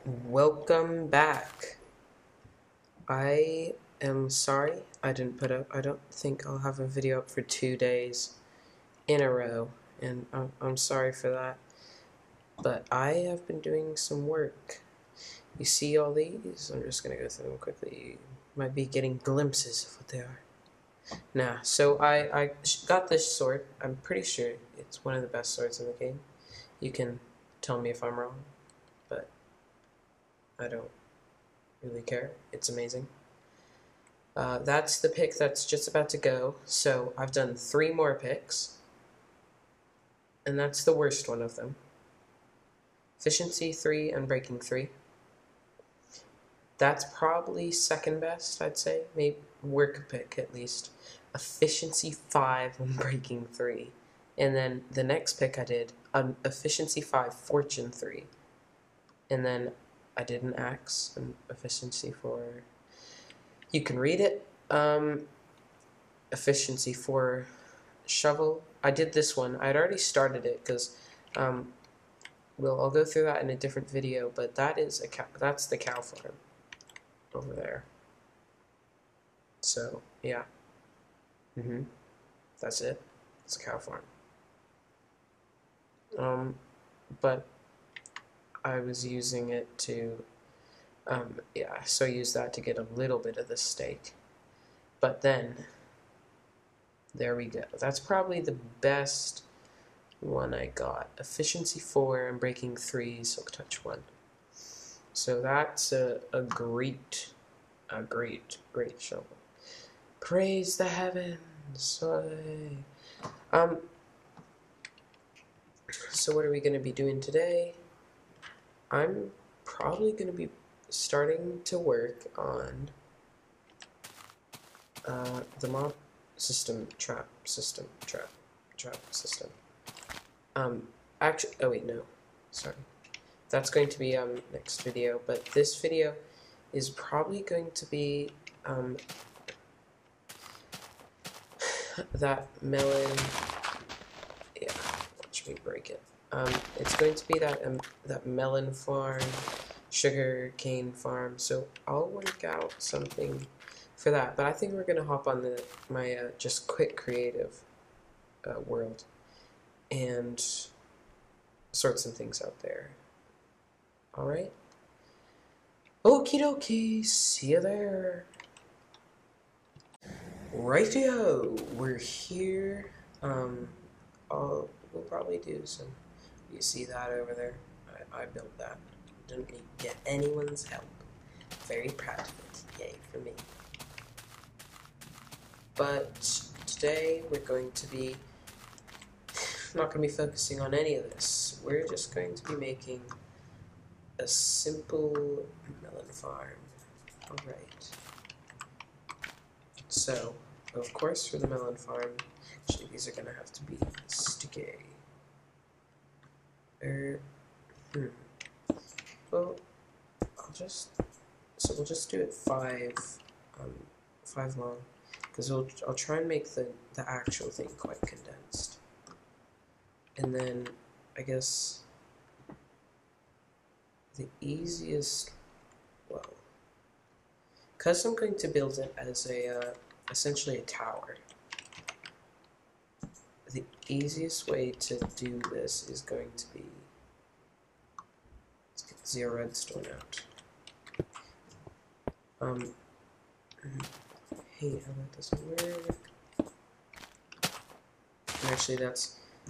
Welcome back. I am sorry I didn't put up, I don't think I'll have a video up for 2 days in a row, and I'm sorry for that. But I have been doing some work. You see all these? I'm just going to go through them quickly. You might be getting glimpses of what they are. Nah, so I got this sword. I'm pretty sure it's one of the best swords in the game. You can tell me if I'm wrong, but I don't really care. It's amazing. That's the pick that's just about to go. So I've done 3 more picks, and that's the worst one of them. Efficiency 3 and breaking 3. That's probably second best, I'd say. Maybe work pick at least. Efficiency 5 and breaking 3. And then the next pick I did, efficiency 5, fortune 3. And then I did an axe and efficiency 4. You can read it. Efficiency 4 shovel. I did this one. I'd already started it because I'll go through that in a different video, but that's the cow farm over there. So yeah, that's it. It's a cow farm. But I was using it to so I used that to get a little bit of the steak. But then there we go. That's probably the best one I got. Efficiency 4 and breaking 3, silk touch 1. So that's a great shovel. Praise the heavens. So what are we going to be doing today? I'm probably going to be starting to work on the mob system trap system. Actually, oh wait, no, sorry. That's going to be next video, but this video is probably going to be that melon. Yeah, watch me break it. It's going to be that melon farm, sugar cane farm. So I'll work out something for that. But I think we're gonna hop on my just quick creative world and sort some things out there. All right. Okie dokie. See you there. Rightio, we're here. We'll probably do some. You see that over there? I built that. Didn't need to get anyone's help. Very proud of it. Yay for me. But today we're going to be not going to be focusing on any of this. We're just going to be making a simple melon farm. Alright. So, of course, for the melon farm, actually these are going to have to be sticky. Well, we'll just do it 5 long, because I'll try and make the actual thing quite condensed. And then, I guess, the easiest, well, because I'm going to build it as essentially a tower, the easiest way to do this is going to be, let's get 0 redstone out. Hey, how that doesn't work. And actually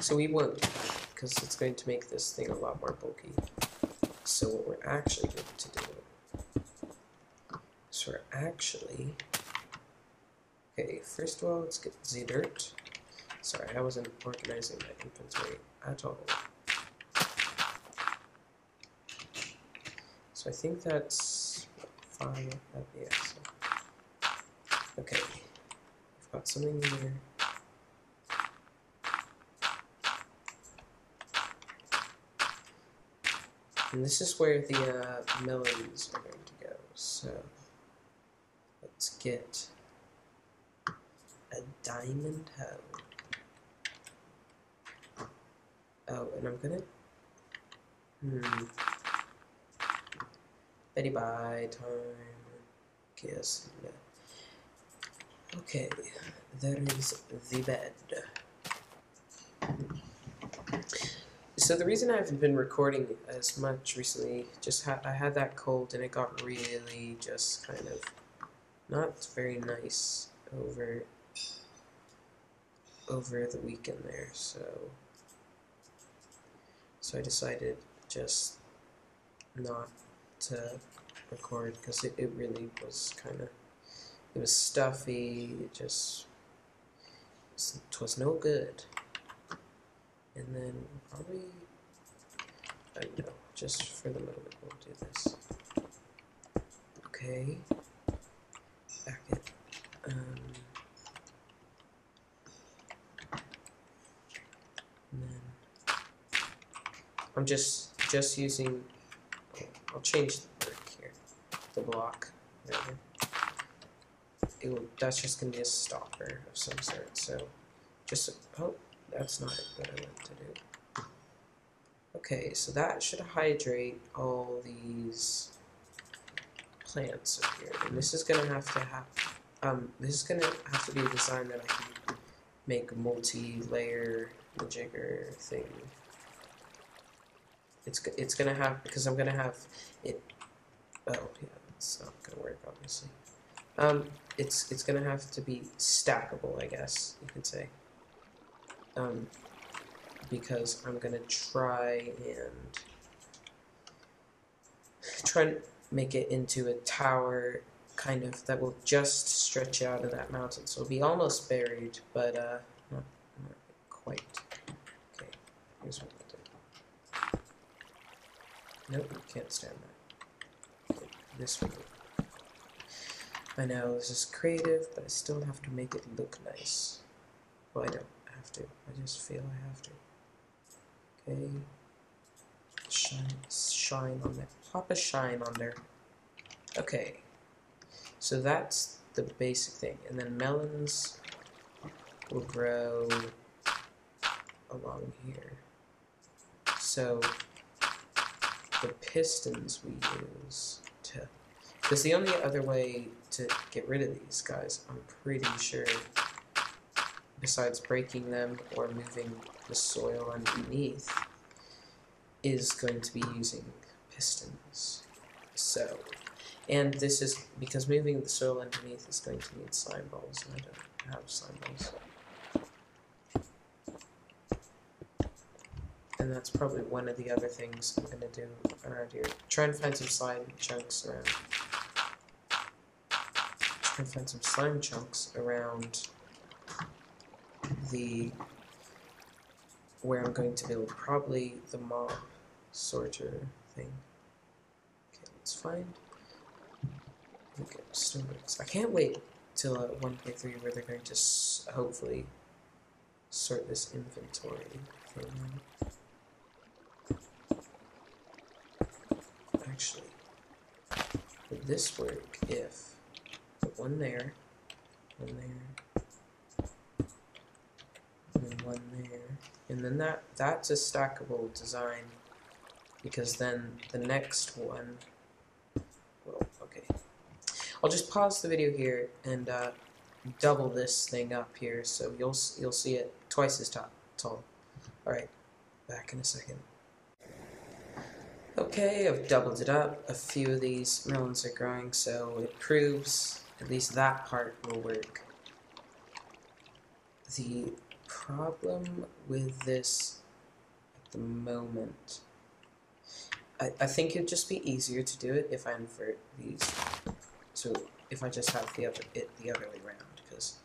so we won't, because it's going to make this thing a lot more bulky. So what we're actually going to do is okay, first of all, let's get the dirt. Sorry, I wasn't organizing my inventory at all. So I think that's 5, yeah, so. Okay, I've got something here. And this is where the melons are going to go. So let's get a diamond hoe. Oh, and I'm gonna Betty bye time. Kiss. Okay, there is the bed. So the reason I haven't been recording as much recently, I had that cold and it got really just kind of not very nice over the weekend there, so I decided just not to record because it really was kind of, it was stuffy, it was no good. And then probably, I don't know, just for the moment we'll do this. Okay, back it. And then I'm just using, I'll change the work here, the block, whatever. That's just going to be a stopper of some sort, so just, oh, that's not what I meant to do. Okay, so that should hydrate all these plants up here, and this is going to have to be a design that I can make a multi-layer majigger thing. It's gonna have, because I'm gonna have it, oh yeah, it's not gonna work obviously. It's gonna have to be stackable, I guess you could say. Because I'm gonna try and make it into a tower, kind of, that will just stretch out of that mountain. So it'll be almost buried, but not quite. Okay, here's what we'll do. Nope, can't stand that. Okay, this one. I know this is creative, but I still have to make it look nice. Well, I don't have to. I just feel I have to. Okay. Shine on there. Pop a shine on there. Okay. So that's the basic thing. And then melons will grow along here. So the pistons we use to... Because the only other way to get rid of these guys, I'm pretty sure, besides breaking them or moving the soil underneath, is going to be using pistons. So, and this is because moving the soil underneath is going to need slime balls, and I don't have slime balls. And that's probably one of the other things I'm going to do around here. Try and find some slime chunks around. Try and find some slime chunks around the... where I'm going to build probably the mob sorter thing. Okay, let's find... Okay, stonebricks. I can't wait till 1.3 where they're going to hopefully sort this inventory thing out. Actually, would this work if put one there, and then one there, and then that's a stackable design, because then the next one, well, okay. I'll just pause the video here and double this thing up here, so you'll see it twice as tall. All right, back in a second. Okay, I've doubled it up. A few of these melons are growing, so it proves at least that part will work. The problem with this at the moment, I think it'd just be easier to do it if I invert these. So if I just have the other way around, because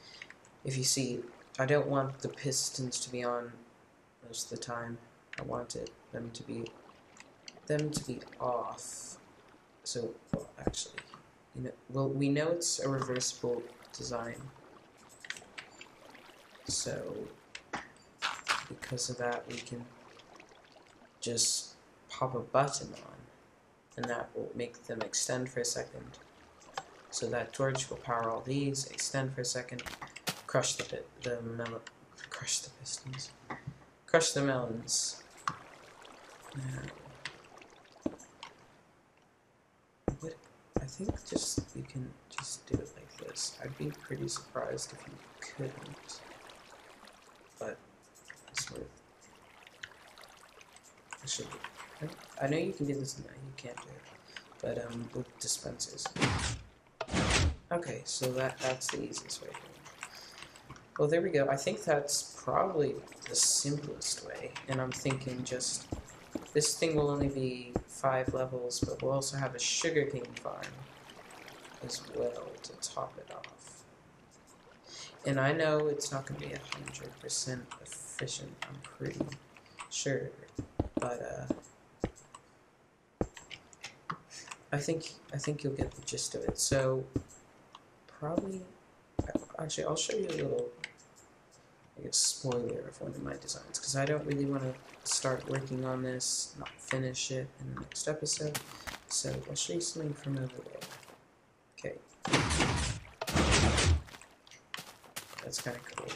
if you see, I don't want the pistons to be on most of the time. I want them to be off. So, well, actually, we know it's a reversible design. So, because of that, we can just pop a button on, and that will make them extend for a second. So that torch will power all these, extend for a second, crush the pistons, crush the melons. Now, What? I think just you can just do it like this. I'd be pretty surprised if you couldn't. But it's worth. I should. I know you can do this and that. You can't do it. But with dispensers. Okay, so that's the easiest way. Well, there we go. I think that's probably the simplest way. And I'm thinking just this thing will only be 5 levels, but we'll also have a sugarcane farm as well to top it off. And I know it's not going to be 100% efficient, I'm pretty sure, but I think you'll get the gist of it. So probably, actually, I'll show you a little, I guess, spoiler of one of my designs, because I don't really want to start working on this, not finish it in the next episode. So I'll show you something from over there. Okay. That's kind of cool.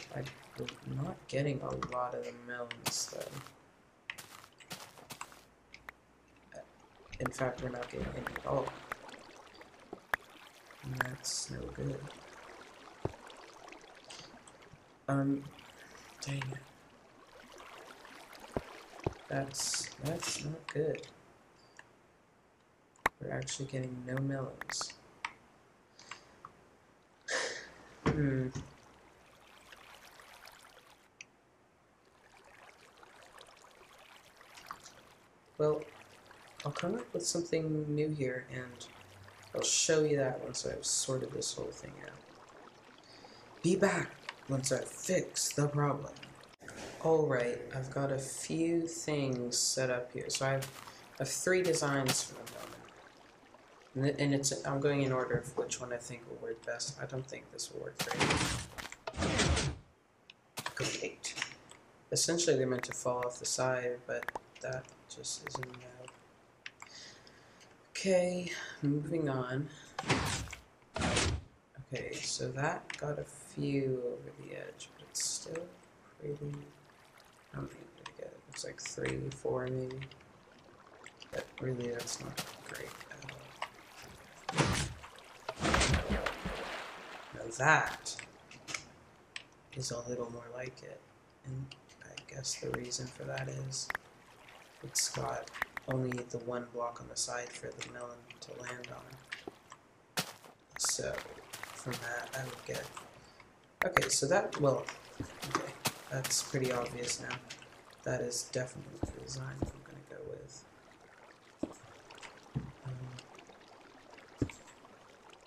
We're not getting a lot of the melons, though. In fact, we're not getting any at all. And that's no good. Dang it. That's not good. We're actually getting no melons. Well, I'll come up with something new here, and I'll show you that once I've sorted this whole thing out. Be back once I've fixed the problem. Alright, I've got a few things set up here. So I have 3 designs for the moment. And I'm going in order of which one I think will work best. I don't think this will work great. Great. Essentially, they're meant to fall off the side, but that just isn't enough. Okay, moving on. Okay, so that got a few over the edge, but it's still pretty... How many did I get? It looks like 3, 4 maybe. But really, that's not great at all. Now that is a little more like it. And I guess the reason for that is it's got only the 1 block on the side for the melon to land on. So, from that, I would get... Okay, so that, well, okay, that's pretty obvious now. That is definitely the design I'm going to go with.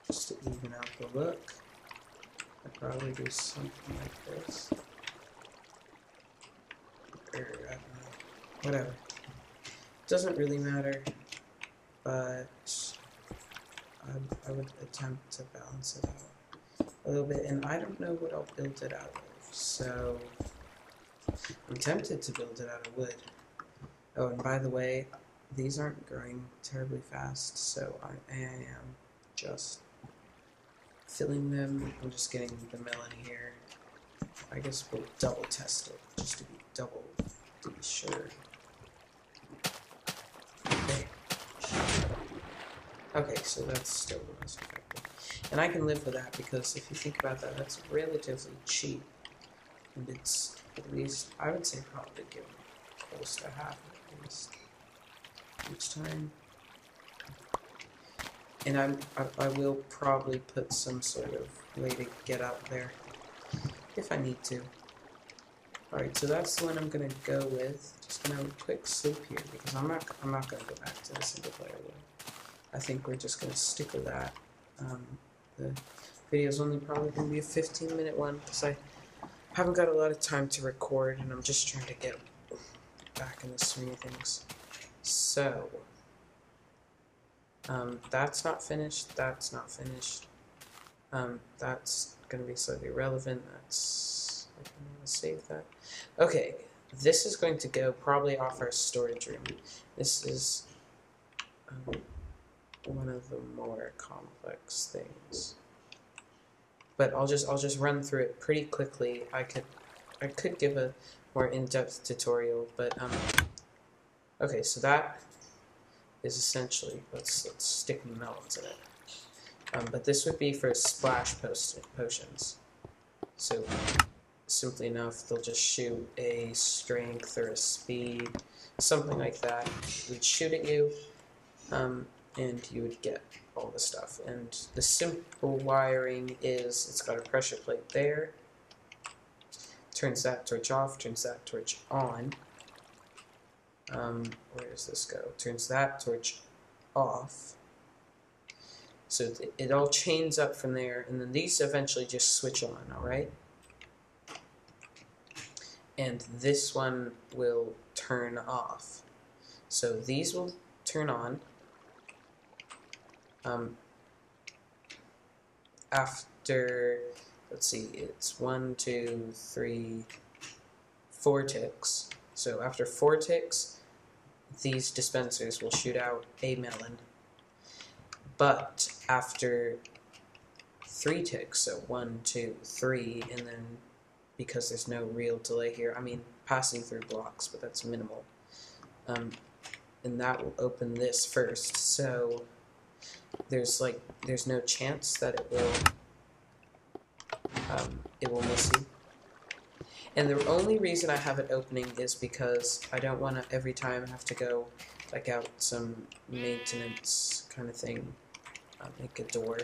Just to even out the look, I'd probably do something like this. Or, I don't know, whatever. Doesn't really matter, but I would attempt to balance it out a little bit, and I don't know what I'll build it out of, so I'm tempted to build it out of wood. Oh, and by the way, these aren't growing terribly fast, so I am just filling them. I'm just getting the melon here. I guess we'll double test it, just to be sure. Okay, so that's still the most effective. And I can live with that because if you think about that, that's relatively cheap. And it's at least, I would say probably give close to half at least each time. And I will probably put some sort of way to get out there if I need to. Alright, so that's the one I'm going to go with. Just going to have a quick sleep here because I'm not going to go back to the single player one. I think we're just going to stick with that. The video's only probably going to be a 15-minute one because I haven't got a lot of time to record and I'm just trying to get back in the swing of things. So, that's not finished, that's not finished. That's going to be slightly irrelevant. That's, I'm going to save that. Okay, this is going to go probably off our storage room. This is one of the more complex things. But I'll just run through it pretty quickly. I could give a more in-depth tutorial, but okay, so is essentially, let's stick melons in it. But this would be for splash potions. So simply enough, they'll just shoot a strength or a speed, something like that. We'd shoot at you, and you would get all the stuff. And the simple wiring is it's got a pressure plate there, turns that torch off, turns that torch on. Where does this go? Turns that torch off. So it all chains up from there, and then these eventually just switch on, alright? And this one will turn off. So these will turn on. After, let's see, it's 1, 2, 3, 4 ticks. So after 4 ticks, these dispensers will shoot out a melon. But after 3 ticks, so 1, 2, 3, and then because there's no real delay here, I mean passing through blocks, but that's minimal. And that will open this first, so there's no chance that it will miss you. And the only reason I have it opening is because I don't want to every time have to go like out some maintenance kind of thing, make a door.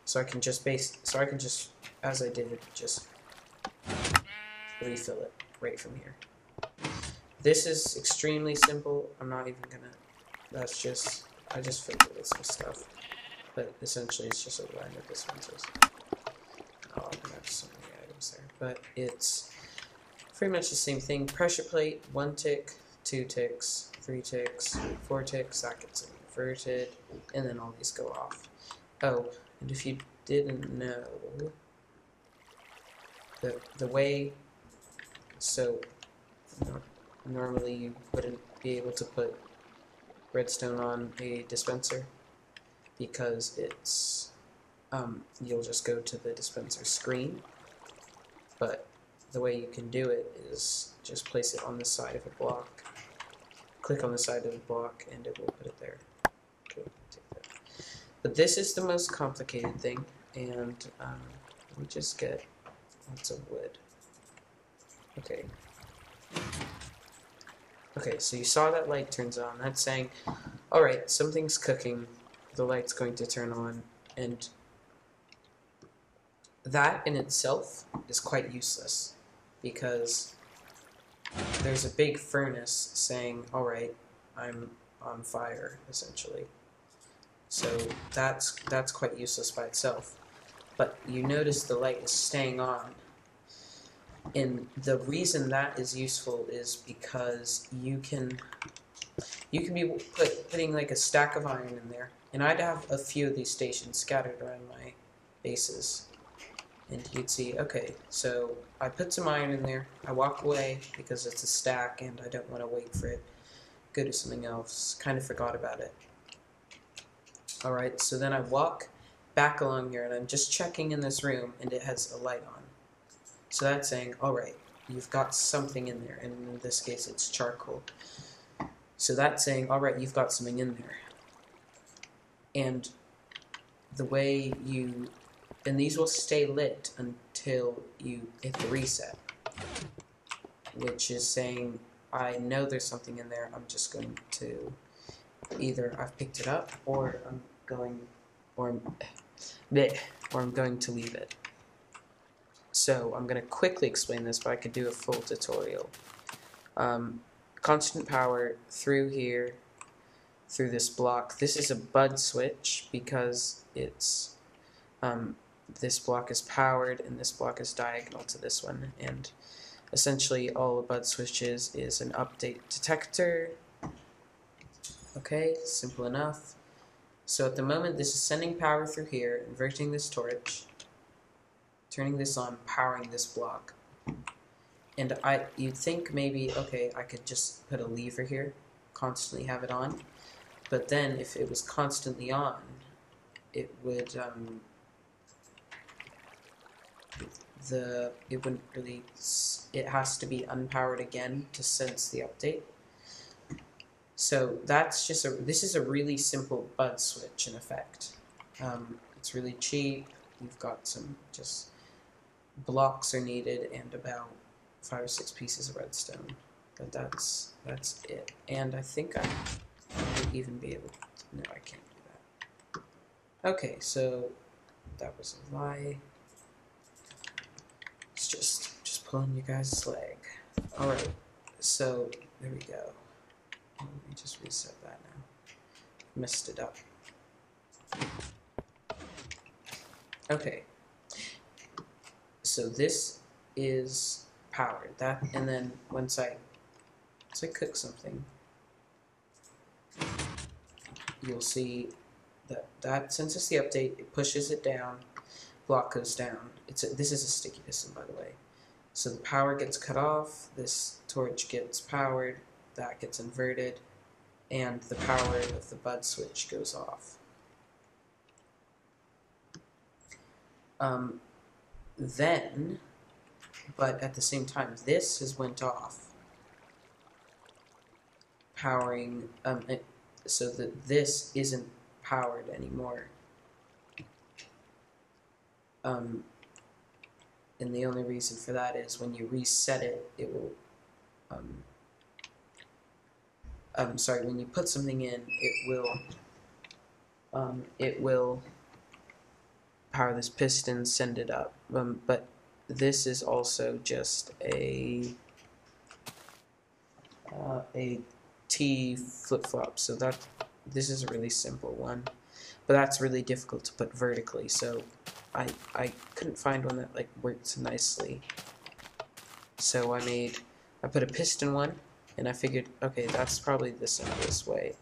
So I can just as I did, just refill it right from here. This is extremely simple. I'm not even gonna. I just filled it with some stuff, but essentially it's just a line of dispensers. Oh, I'm gonna have so many items there, but it's pretty much the same thing. Pressure plate, 1 tick, 2 ticks, 3 ticks, 4 ticks, that gets inverted, and then all these go off. Oh, and if you didn't know, the way, so normally you wouldn't be able to put redstone on a dispenser because it's, you'll just go to the dispenser screen, but the way you can do it is just place it on the side of a block. Click on the side of the block and it will put it there. Okay, take that. But this is the most complicated thing, and we just get lots of wood. Okay. Okay, so you saw that light turns on. That's saying, alright, something's cooking. The light's going to turn on, and that in itself is quite useless, because there's a big furnace saying, alright, I'm on fire, essentially. So that's quite useless by itself. But you notice the light is staying on. And the reason that is useful is because you can be putting like a stack of iron in there. And I'd have a few of these stations scattered around my bases. And you'd see, okay, so I put some iron in there, I walk away because it's a stack and I don't want to wait for it, go do something else, kind of forgot about it. Alright, so then I walk back along here and I'm just checking in this room and it has a light on. So that's saying, alright, you've got something in there, and in this case it's charcoal. So that's saying, alright, you've got something in there. And the way you, and these will stay lit until you hit the reset, which is saying, I know there's something in there, I'm just going to, either I've picked it up, or I'm going to leave it. So I'm going to quickly explain this, but I could do a full tutorial. Constant power through here, through this block. This is a bud switch because it's this block is powered and this block is diagonal to this one, and essentially all a bud switch is an update detector. Okay, simple enough. So at the moment this is sending power through here, inverting this torch, turning this on, powering this block. And you'd think maybe, okay, I could just put a lever here, constantly have it on. But then if it was constantly on, it would it wouldn't really, it has to be unpowered again to sense the update. So that's just this is a really simple bud switch in effect. It's really cheap. You've got some just blocks are needed and about 5 or 6 pieces of redstone. But that's it. And I think I might even be able to, no, I can't do that. Okay, so that was a lie. It's just pulling you guys' leg. Alright, so there we go. Let me just reset that now. Messed it up. Okay. So this is powered. That, and then once I cook something, you'll see that since it's the update, it pushes it down, block goes down. This is a sticky piston, by the way. So the power gets cut off, this torch gets powered, that gets inverted, and the power of the bud switch goes off. Then, but at the same time, this has went off, powering, so that this isn't powered anymore. And the only reason for that is when you reset it, it will, when you put something in, it will power this piston, send it up. But this is also just a T flip-flop, so this is a really simple one, but that's really difficult to put vertically, so I couldn't find one that like works nicely. So I put a piston one, and I figured, okay, that's probably the simplest way.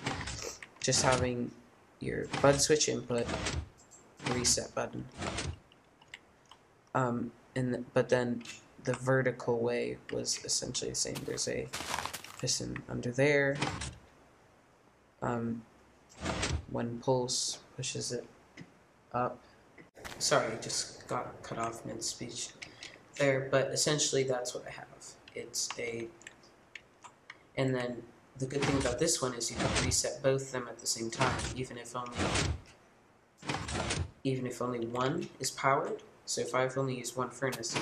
Just having your bud switch input, reset button. But then the vertical way was essentially the same. There's a piston under there. One pulse pushes it up. Sorry, just got cut off mid-speech there, but essentially that's what I have. It's and then the good thing about this one is you can reset both of them at the same time, even if only one is powered. So if I've only used one furnace,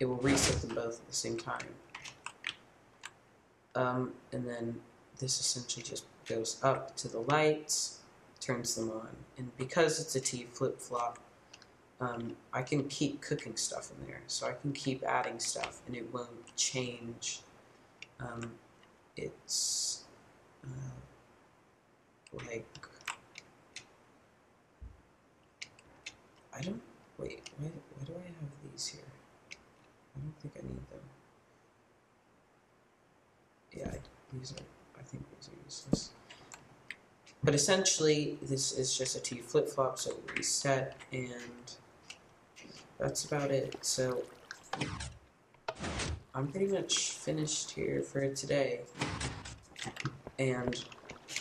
it will reset them both at the same time. And then this essentially just goes up to the lights, turns them on, and because it's a T flip-flop, I can keep cooking stuff in there, so I can keep adding stuff, and it won't change. It's like, I don't, wait, why do I have these here? I don't think I need them. Yeah, I think these are useless. But essentially, this is just a T flip-flop, so we reset, and that's about it. So I'm pretty much finished here for today. And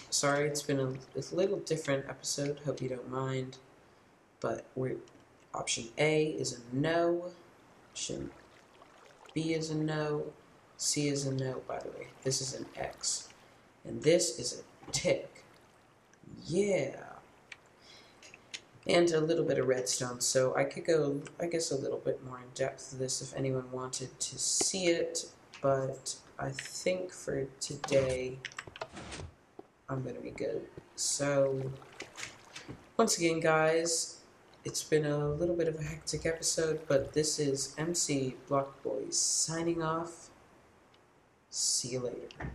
sorry, it's been a little different episode. Hope you don't mind. But option A is a no. Option B is a no. C is a no, by the way. This is an X. And this is a tick. Yeah. And a little bit of redstone, so I could go, I guess, a little bit more in depth to this if anyone wanted to see it, but I think for today, I'm going to be good. So, once again, guys, it's been a little bit of a hectic episode, but this is MC Blockboy signing off. See you later.